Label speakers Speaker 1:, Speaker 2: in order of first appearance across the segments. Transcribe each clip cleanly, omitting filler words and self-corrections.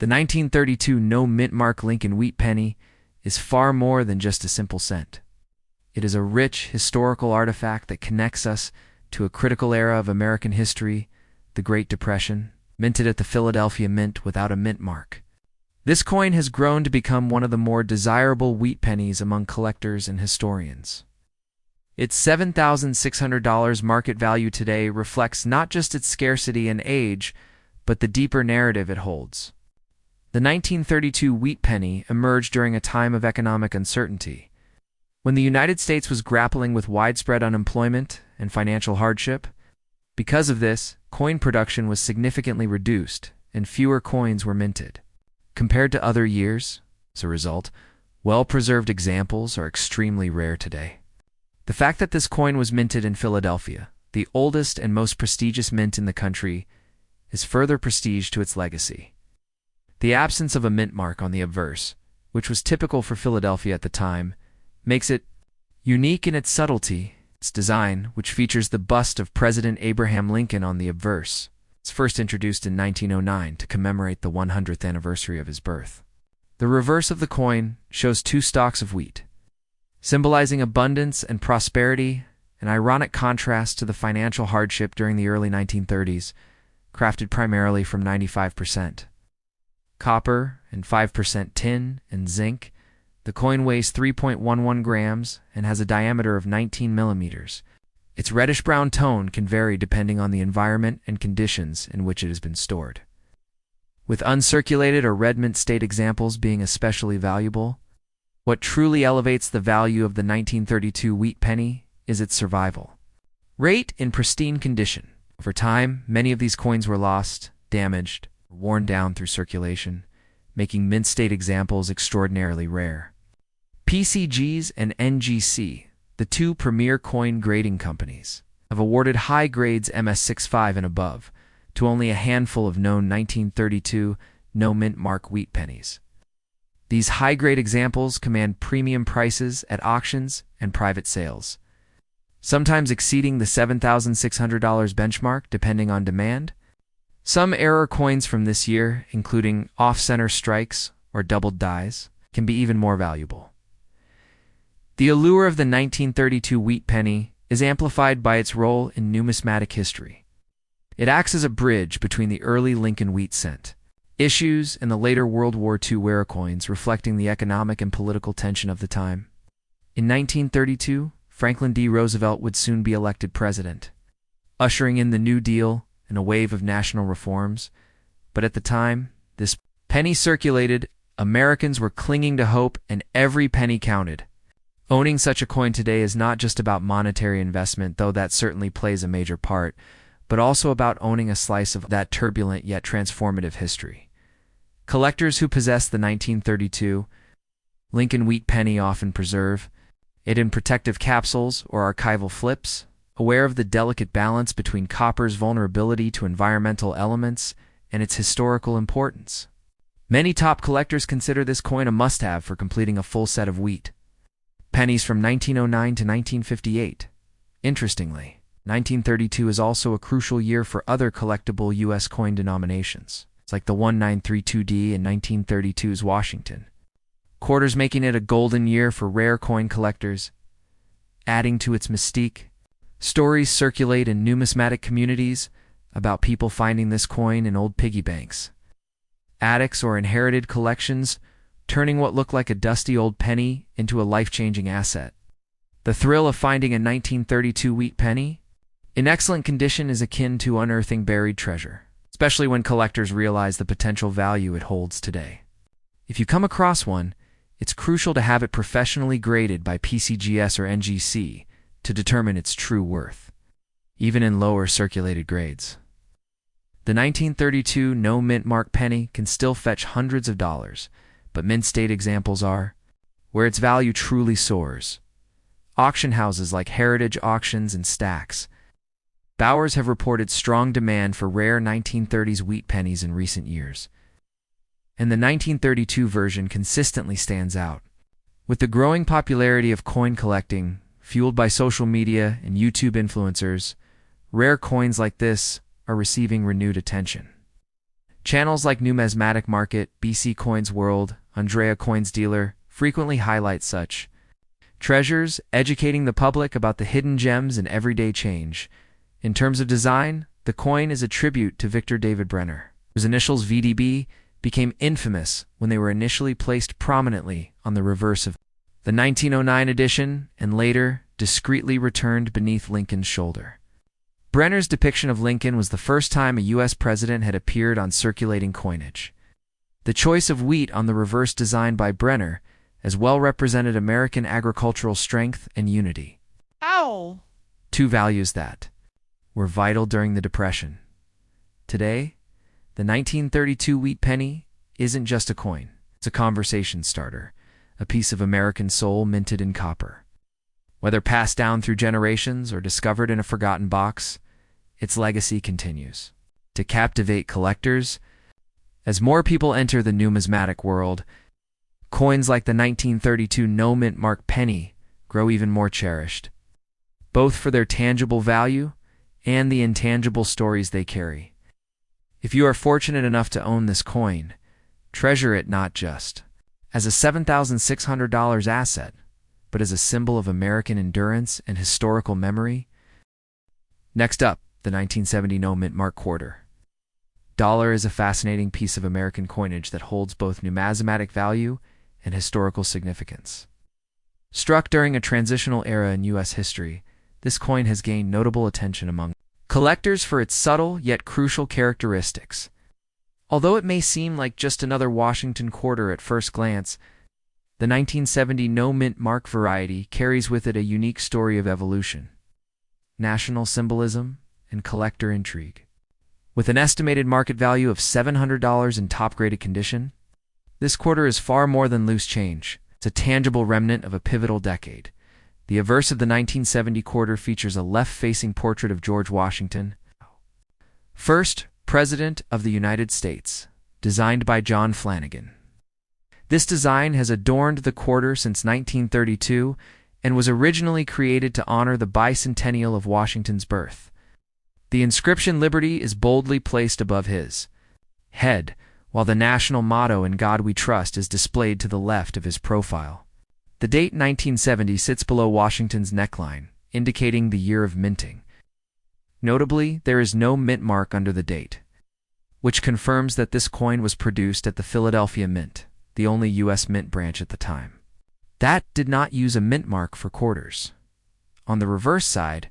Speaker 1: The 1932 no-mint mark Lincoln wheat penny is far more than just a simple cent. It is a rich historical artifact that connects us to a critical era of American history, the Great Depression, minted at the Philadelphia Mint without a mint mark. This coin has grown to become one of the more desirable wheat pennies among collectors and historians. Its $7,600 market value today reflects not just its scarcity and age, but the deeper narrative it holds. The 1932 wheat penny emerged during a time of economic uncertainty, when the United States was grappling with widespread unemployment and financial hardship. Because of this, coin production was significantly reduced, and fewer coins were minted. Compared to other years, as a result, well-preserved examples are extremely rare today. The fact that this coin was minted in Philadelphia, the oldest and most prestigious mint in the country, is further prestige to its legacy. The absence of a mint mark on the obverse, which was typical for Philadelphia at the time, makes it unique in its subtlety. Its design, which features the bust of President Abraham Lincoln on the obverse, was first introduced in 1909 to commemorate the 100th anniversary of his birth. The reverse of the coin shows two stalks of wheat, symbolizing abundance and prosperity, an ironic contrast to the financial hardship during the early 1930s, crafted primarily from 95% copper and 5% tin and zinc. The coin weighs 3.11 grams and has a diameter of 19 millimeters. Its reddish-brown tone can vary depending on the environment and conditions in which it has been stored, with uncirculated or red mint state examples being especially valuable. What truly elevates the value of the 1932 wheat penny is its survival rate in pristine condition. Over time, many of these coins were lost, damaged, or worn down through circulation, making mint state examples extraordinarily rare. PCGs and NGC, the two premier coin grading companies, have awarded high grades MS65 and above to only a handful of known 1932 no-mint mark wheat pennies. These high-grade examples command premium prices at auctions and private sales, sometimes exceeding the $7,600 benchmark depending on demand. Some error coins from this year, including off-center strikes or doubled dies, can be even more valuable. The allure of the 1932 wheat penny is amplified by its role in numismatic history. It acts as a bridge between the early Lincoln wheat cent issues and the later World War II wear coins, reflecting the economic and political tension of the time. In 1932, Franklin D. Roosevelt would soon be elected president, ushering in the New Deal and a wave of national reforms. But at the time this penny circulated, Americans were clinging to hope, and every penny counted. Owning such a coin today is not just about monetary investment, though that certainly plays a major part, but also about owning a slice of that turbulent yet transformative history. Collectors who possess the 1932 Lincoln wheat penny often preserve it in protective capsules or archival flips, aware of the delicate balance between copper's vulnerability to environmental elements and its historical importance. Many top collectors consider this coin a must-have for completing a full set of wheat pennies from 1909 to 1958. Interestingly, 1932 is also a crucial year for other collectible U.S. coin denominations, like the 1932D in 1932's Washington quarters, making it a golden year for rare coin collectors. Adding to its mystique, stories circulate in numismatic communities about people finding this coin in old piggy banks, attics, or inherited collections, turning what looked like a dusty old penny into a life-changing asset. The thrill of finding a 1932 wheat penny in excellent condition is akin to unearthing buried treasure, especially when collectors realize the potential value it holds today. If you come across one, it's crucial to have it professionally graded by PCGS or NGC to determine its true worth, even in lower circulated grades. The 1932 no-mint mark penny can still fetch hundreds of dollars, but mint state examples are where its value truly soars. Auction houses like Heritage Auctions and Stacks Bowers have reported strong demand for rare 1930s wheat pennies in recent years, and the 1932 version consistently stands out. With the growing popularity of coin collecting, fueled by social media and YouTube influencers, rare coins like this are receiving renewed attention. Channels like Numismatic Market, BC Coins World, Andrea Coins Dealer frequently highlight such treasures, educating the public about the hidden gems in everyday change. In terms of design, the coin is a tribute to Victor David Brenner, whose initials VDB became infamous when they were initially placed prominently on the reverse of the 1909 edition and later discreetly returned beneath Lincoln's shoulder. Brenner's depiction of Lincoln was the first time a U.S. president had appeared on circulating coinage. The choice of wheat on the reverse designed by Brenner as well represented American agricultural strength and unity.
Speaker 2: Ow!
Speaker 1: Two values that were vital during the Depression. Today, the 1932 wheat penny isn't just a coin. It's a conversation starter, a piece of American soul minted in copper. Whether passed down through generations or discovered in a forgotten box, its legacy continues to captivate collectors. As more people enter the numismatic world, coins like the 1932 no-mint mark penny grow even more cherished, both for their tangible value and the intangible stories they carry. If you are fortunate enough to own this coin, treasure it not just as a $7,600 asset, but as a symbol of American endurance and historical memory. Next up, the 1970 no-mint mark quarter. Dollar is a fascinating piece of American coinage that holds both numismatic value and historical significance. Struck during a transitional era in U.S. history, this coin has gained notable attention among collectors for its subtle yet crucial characteristics. Although it may seem like just another Washington quarter at first glance, the 1970 no-mint mark variety carries with it a unique story of evolution, national symbolism, and collector intrigue. With an estimated market value of $700 in top-graded condition, this quarter is far more than loose change. It's a tangible remnant of a pivotal decade. The obverse of the 1970 quarter features a left-facing portrait of George Washington, first President of the United States, designed by John Flanagan. This design has adorned the quarter since 1932 and was originally created to honor the bicentennial of Washington's birth. The inscription Liberty is boldly placed above his head, while the national motto In God We Trust is displayed to the left of his profile. The date 1970 sits below Washington's neckline, indicating the year of minting. Notably, there is no mint mark under the date, which confirms that this coin was produced at the Philadelphia Mint, the only U.S. mint branch at the time. That did not use a mint mark for quarters. On the reverse side,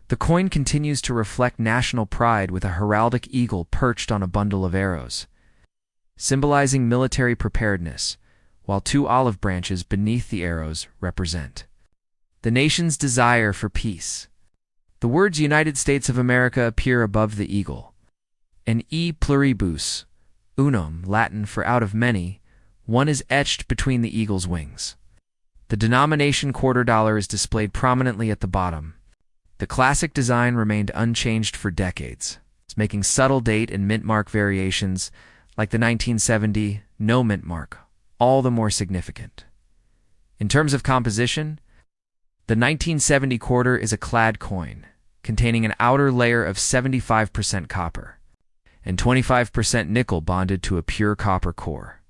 Speaker 1: the coin continues to reflect national pride with a heraldic eagle perched on a bundle of arrows, symbolizing military preparedness, while two olive branches beneath the arrows represent the nation's desire for peace. The words United States of America appear above the eagle. An e pluribus, unum, Latin for out of many, one is etched between the eagle's wings. The denomination quarter dollar is displayed prominently at the bottom. The classic design remained unchanged for decades, making subtle date and mint mark variations, like the 1970 no mint mark, all the more significant. In terms of composition, the 1970 quarter is a clad coin, containing an outer layer of 75% copper and 25% nickel bonded to a pure copper core.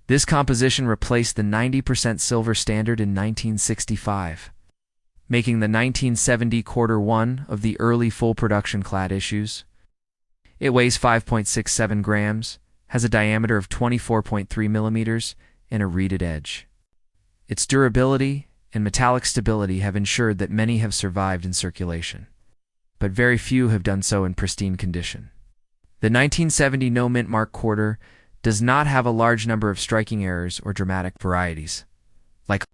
Speaker 1: This composition replaced the 90% silver standard in 1965, making the 1970 quarter one of the early full production clad issues. It weighs 5.67 grams, has a diameter of 24.3 millimeters, and a reeded edge. Its durability and metallic stability have ensured that many have survived in circulation, but very few have done so in pristine condition. The 1970 no mint mark quarter does not have a large number of striking errors or dramatic varieties, like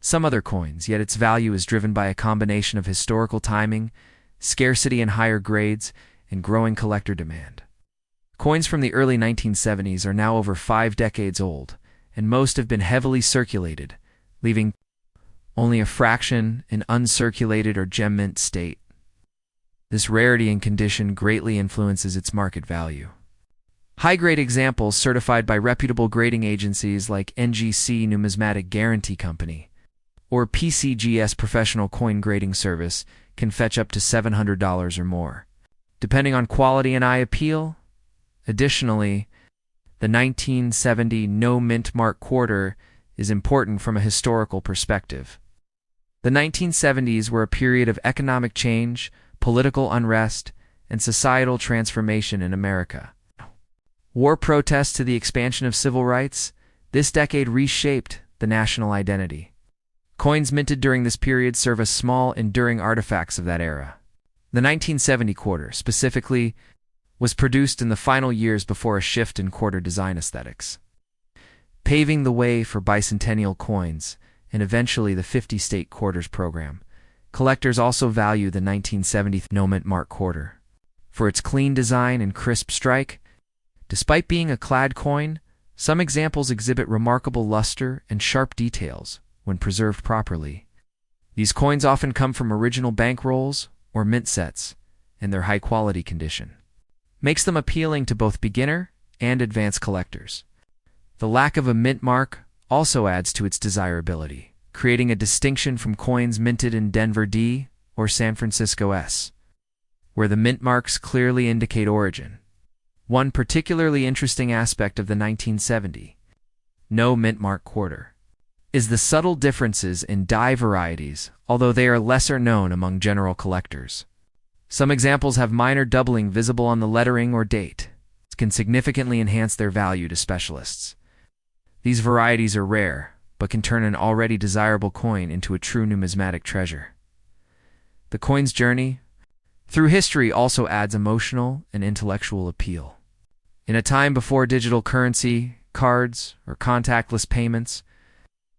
Speaker 1: some other coins, yet its value is driven by a combination of historical timing, scarcity in higher grades, and growing collector demand. Coins from the early 1970s are now over 5 decades old, and most have been heavily circulated, leaving only a fraction in uncirculated or gem mint state. This rarity and condition greatly influences its market value. High-grade examples certified by reputable grading agencies like NGC Numismatic Guarantee Company or PCGS Professional Coin Grading Service can fetch up to $700 or more. Depending on quality and eye appeal, Additionally, the 1970 no mint mark quarter is important from a historical perspective. The 1970s were a period of economic change, political unrest, and societal transformation in America. War protests to the expansion of civil rights, this decade reshaped the national identity. Coins minted during this period serve as small, enduring artifacts of that era. The 1970 quarter, specifically, was produced in the final years before a shift in quarter design aesthetics, paving the way for bicentennial coins and eventually the 50-state quarters program. Collectors also value the 1970 no mint mark quarter for its clean design and crisp strike. Despite being a clad coin, some examples exhibit remarkable luster and sharp details when preserved properly. These coins often come from original bank rolls or mint sets, and their high-quality condition makes them appealing to both beginner and advanced collectors. The lack of a mint mark also adds to its desirability, creating a distinction from coins minted in Denver D or San Francisco S, where the mint marks clearly indicate origin. One particularly interesting aspect of the 1970 no mint mark quarter is the subtle differences in die varieties, although they are lesser known among general collectors. Some examples have minor doubling visible on the lettering or date. It can significantly enhance their value to specialists. These varieties are rare, but can turn an already desirable coin into a true numismatic treasure. The coin's journey through history also adds emotional and intellectual appeal. In a time before digital currency, cards, or contactless payments,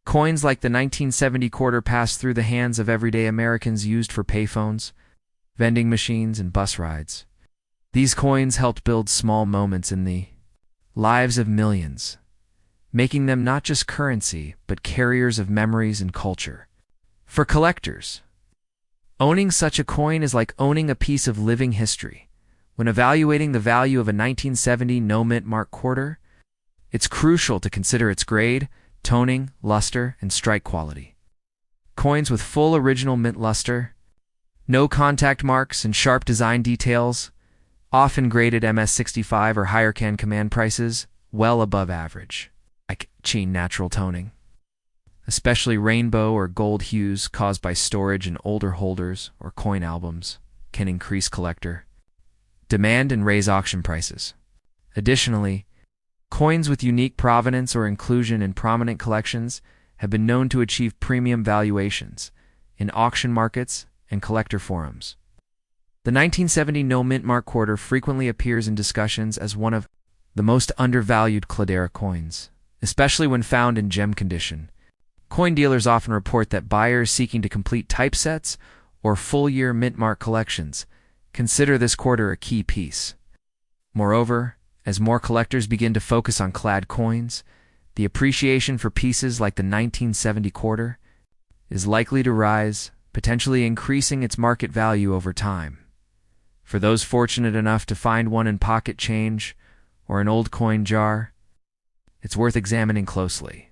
Speaker 1: coins like the 1970 quarter passed through the hands of everyday Americans used for payphones, vending machines, and bus rides. These coins helped build small moments in the lives of millions, making them not just currency, but carriers of memories and culture. For collectors, owning such a coin is like owning a piece of living history. When evaluating the value of a 1970 no mint mark quarter, it's crucial to consider its grade, toning, luster, and strike quality. Coins with full original mint luster, no contact marks, and sharp design details, often graded MS65 or higher, can command prices well above average, like chin natural toning. Especially rainbow or gold hues caused by storage in older holders or coin albums can increase collector demand and raise auction prices. Additionally, coins with unique provenance or inclusion in prominent collections have been known to achieve premium valuations in auction markets and collector forums. The 1970 no mint mark quarter frequently appears in discussions as one of the most undervalued Cladera coins, especially when found in gem condition. Coin dealers often report that buyers seeking to complete typesets or full-year mint mark collections consider this quarter a key piece. Moreover, as more collectors begin to focus on clad coins, the appreciation for pieces like the 1970 quarter is likely to rise, potentially increasing its market value over time. For those fortunate enough to find one in pocket change or an old coin jar, it's worth examining closely.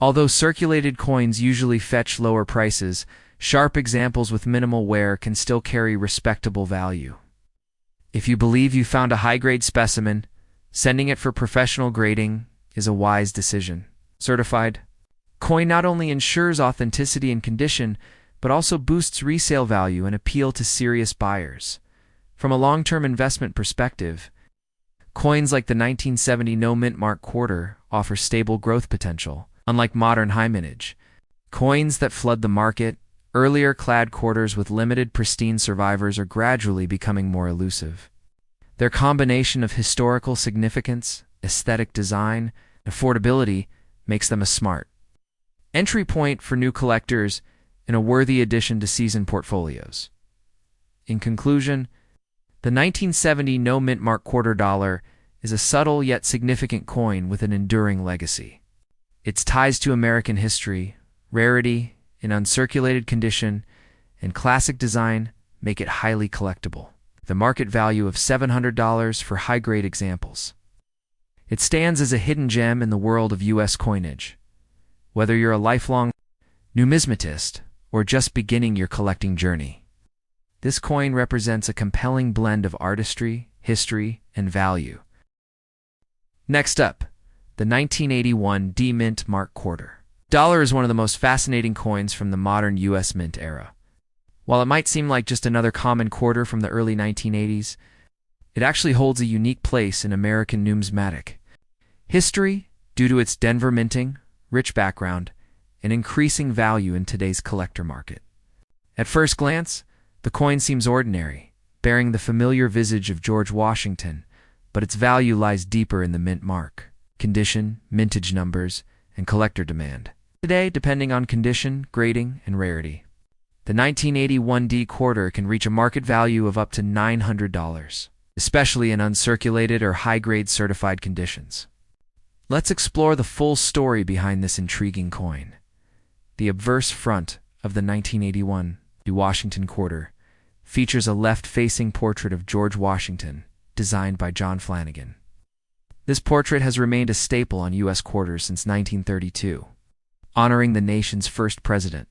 Speaker 1: Although circulated coins usually fetch lower prices, sharp examples with minimal wear can still carry respectable value. If you believe you found a high-grade specimen, sending it for professional grading is a wise decision. Certified coin not only ensures authenticity and condition, but also boosts resale value and appeal to serious buyers. From a long-term investment perspective, coins like the 1970 no mint mark quarter offer stable growth potential. Unlike modern high mintage coins that flood the market, earlier clad quarters with limited pristine survivors are gradually becoming more elusive. Their combination of historical significance, aesthetic design, and affordability makes them a smart entry point for new collectors and a worthy addition to seasoned portfolios. In conclusion, the 1970 no mint mark quarter dollar is a subtle yet significant coin with an enduring legacy. Its ties to American history, rarity, in uncirculated condition, and classic design make it highly collectible. The market value of $700 for high-grade examples. It stands as a hidden gem in the world of U.S. coinage. Whether you're a lifelong numismatist or just beginning your collecting journey, this coin represents a compelling blend of artistry, history, and value. Next up, the 1981 D Mint Mark Quarter. Dollar is one of the most fascinating coins from the modern U.S. Mint era. While it might seem like just another common quarter from the early 1980s, it actually holds a unique place in American numismatic history due to its Denver minting, rich background, and increasing value in today's collector market. At first glance, the coin seems ordinary, bearing the familiar visage of George Washington, but its value lies deeper in the mint mark, condition, mintage numbers, and collector demand. Today, depending on condition, grading, and rarity, the 1981 D quarter can reach a market value of up to $900, especially in uncirculated or high-grade certified conditions. Let's explore the full story behind this intriguing coin. The obverse front of the 1981 D Washington quarter features a left-facing portrait of George Washington, designed by John Flanagan. This portrait has remained a staple on U.S. quarters since 1932, honoring the nation's first president.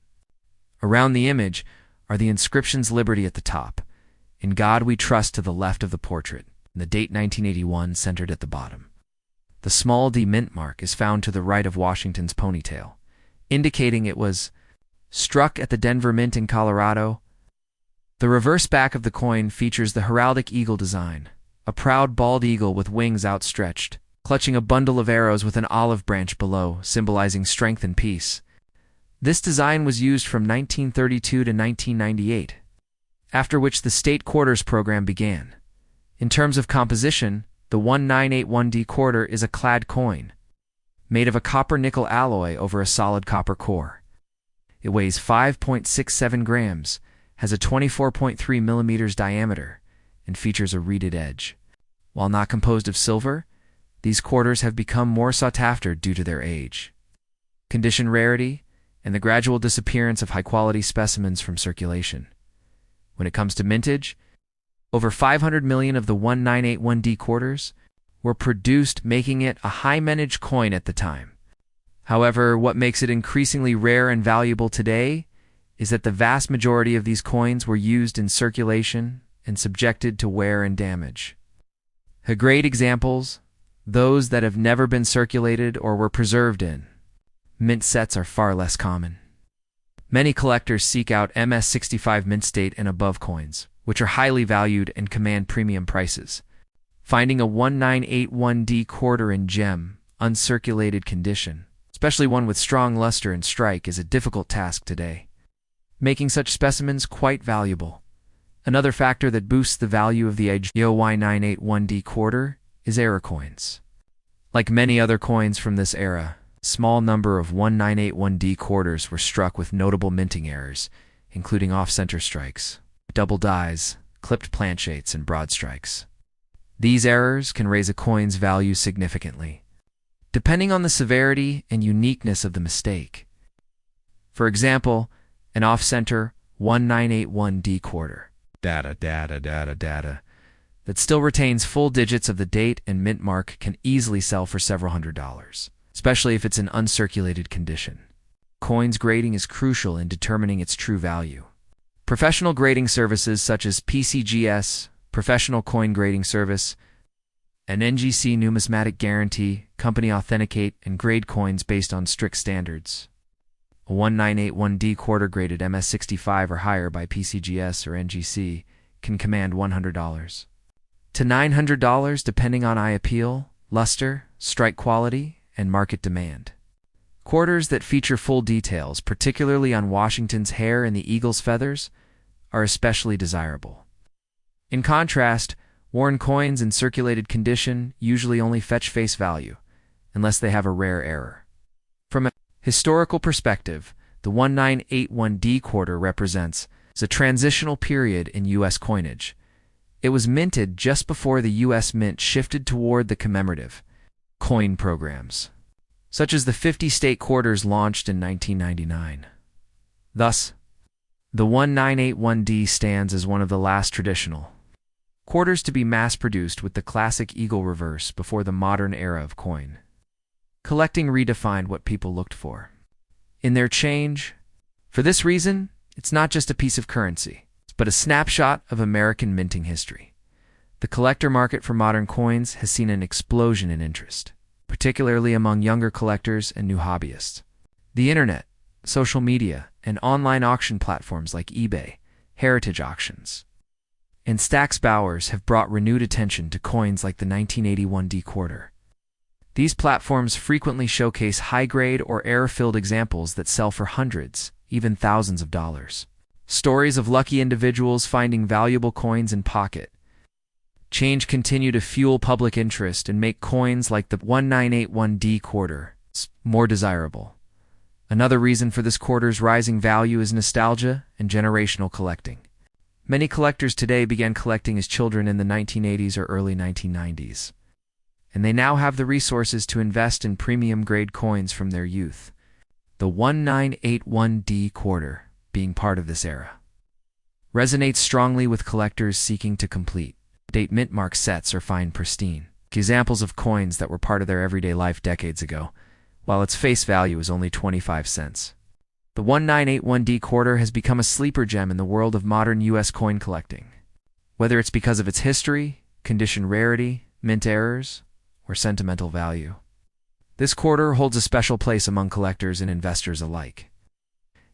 Speaker 1: Around the image are the inscriptions Liberty at the top, In God We Trust to the left of the portrait, and the date 1981 centered at the bottom. The small D mint mark is found to the right of Washington's ponytail, indicating it was struck at the Denver Mint in Colorado. The reverse back of the coin features the heraldic eagle design, a proud bald eagle with wings outstretched, clutching a bundle of arrows with an olive branch below, symbolizing strength and peace. This design was used from 1932 to 1998, after which the state quarters program began. In terms of composition, the 1981D quarter is a clad coin, made of a copper-nickel alloy over a solid copper core. It weighs 5.67 grams, has a 24.3 millimeters diameter, and features a reeded edge. While not composed of silver, these quarters have become more sought after due to their age, condition rarity, and the gradual disappearance of high-quality specimens from circulation. When it comes to mintage, over 500 million of the 1981D quarters were produced, making it a high-mintage coin at the time. However, what makes it increasingly rare and valuable today is that the vast majority of these coins were used in circulation and subjected to wear and damage. Great examples, those that have never been circulated or were preserved in mint sets, are far less common. Many collectors seek out MS-65 mint state and above coins, which are highly valued and command premium prices. Finding a 1981D quarter in gem, uncirculated condition, especially one with strong luster and strike, is a difficult task today, making such specimens quite valuable. Another factor that boosts the value of the Y981D quarter is era coins. Like many other coins from this era, a small number of 1981D quarters were struck with notable minting errors, including off-center strikes, double dies, clipped planchettes, and broad strikes. These errors can raise a coin's value significantly, depending on the severity and uniqueness of the mistake. For example, an off-center 1981D quarter data that still retains full digits of the date and mint mark can easily sell for several $100s, especially if it's in uncirculated condition. Coin's grading is crucial in determining its true value. Professional grading services such as PCGS, Professional Coin Grading Service, and NGC Numismatic Guarantee company authenticate and grade coins based on strict standards. A 1981D quarter graded MS-65 or higher by PCGS or NGC can command $100 to $900 depending on eye appeal, luster, strike quality, and market demand. Quarters that feature full details, particularly on Washington's hair and the eagle's feathers, are especially desirable. In contrast, worn coins in circulated condition usually only fetch face value, unless they have a rare error. From a historical perspective, the 1981D quarter represents a transitional period in U.S. coinage. It was minted just before the U.S. Mint shifted toward the commemorative coin programs, such as the 50 state quarters launched in 1999. Thus, the 1981D stands as one of the last traditional quarters to be mass-produced with the classic eagle reverse before the modern era of coin. Collecting redefined what people looked for in their change. For this reason, it's not just a piece of currency, but a snapshot of American minting history. The collector market for modern coins has seen an explosion in interest, particularly among younger collectors and new hobbyists. The internet, social media, and online auction platforms like eBay, heritage auctions, and Stax Bowers have brought renewed attention to coins like the 1981 D quarter. These platforms frequently showcase high-grade or error-filled examples that sell for hundreds, even thousands of dollars. Stories of lucky individuals finding valuable coins in pocket change continue to fuel public interest and make coins like the 1981 D quarter more desirable. Another reason for this quarter's rising value is nostalgia and generational collecting. Many collectors today began collecting as children in the 1980s or early 1990s, and they now have the resources to invest in premium-grade coins from their youth, the 1981 D quarter being part of this era. Resonates strongly with collectors seeking to complete date mint mark sets or find pristine examples of coins that were part of their everyday life decades ago, while its face value is only 25 cents. The 1981 D quarter has become a sleeper gem in the world of modern U.S. coin collecting. Whether it's because of its history, condition rarity, mint errors, or sentimental value, this quarter holds a special place among collectors and investors alike.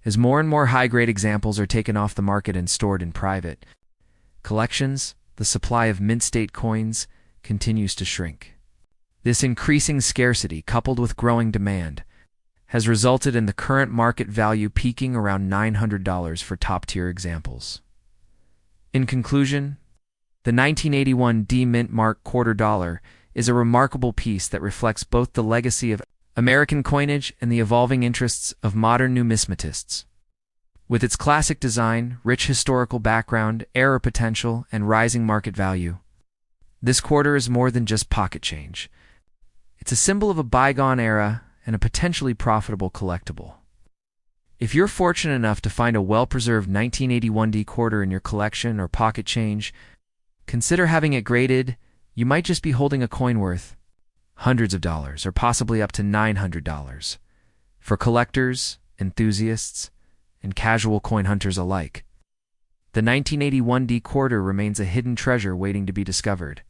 Speaker 1: As more and more high-grade examples are taken off the market and stored in private collections, the supply of mint-state coins continues to shrink. This increasing scarcity, coupled with growing demand, has resulted in the current market value peaking around $900 for top-tier examples. In conclusion, the 1981 D mint mark quarter dollar is a remarkable piece that reflects both the legacy of American coinage and the evolving interests of modern numismatists. With its classic design, rich historical background, error potential, and rising market value, this quarter is more than just pocket change. It's a symbol of a bygone era and a potentially profitable collectible. If you're fortunate enough to find a well-preserved 1981 D quarter in your collection or pocket change, consider having it graded. You might just be holding a coin worth hundreds of dollars or possibly up to $900. For collectors, enthusiasts, and casual coin hunters alike, the 1981 D quarter remains a hidden treasure waiting to be discovered.